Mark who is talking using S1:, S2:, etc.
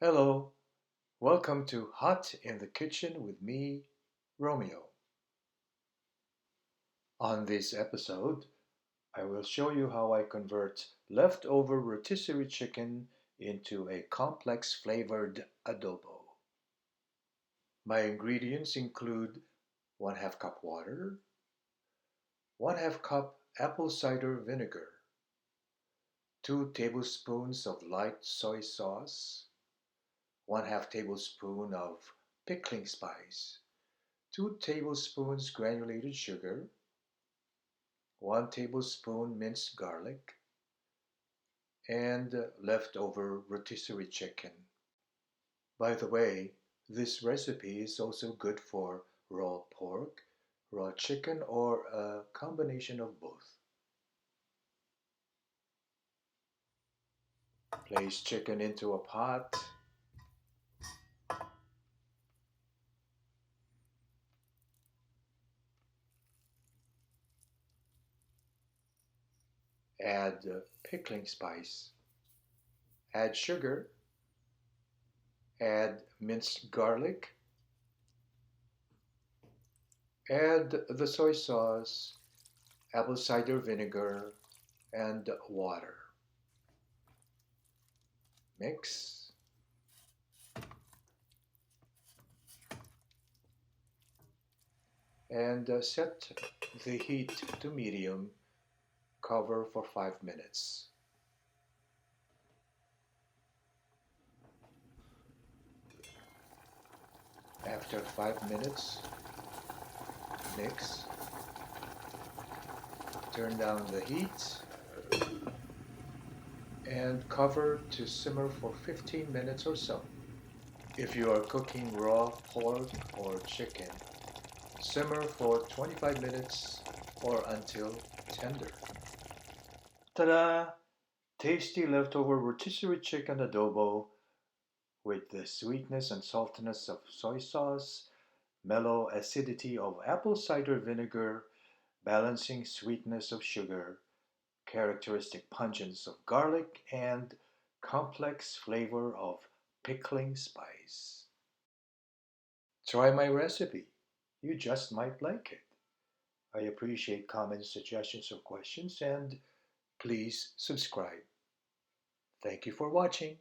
S1: Hello, welcome to Hot in the Kitchen with me, Romeo. On this episode, I will show you how I convert leftover rotisserie chicken into a complex flavored adobo. My ingredients include 1/2 cup water, 1/2 cup apple cider vinegar, 2 tablespoons of light soy sauce, 1/2 tablespoon of pickling spice, 2 tablespoons granulated sugar, 1 tablespoon minced garlic, and leftover rotisserie chicken. By the way, this recipe is also good for raw pork, raw chicken, or a combination of both. Place chicken into a pot. Add pickling spice. Add sugar. Add minced garlic. Add the soy sauce, apple cider vinegar, and water. Mix. And set the heat to medium. Cover for 5 minutes. After 5 minutes, mix. Turn down the heat and cover to simmer for 15 minutes or so. If you are cooking raw pork or chicken, simmer for 25 minutes or until tender. Ta-da! Tasty leftover rotisserie chicken adobo with the sweetness and saltiness of soy sauce, mellow acidity of apple cider vinegar, balancing sweetness of sugar, characteristic pungence of garlic, and complex flavor of pickling spice. Try my recipe. You just might like it. I appreciate comments, suggestions, or questions, and please subscribe. Thank you for watching.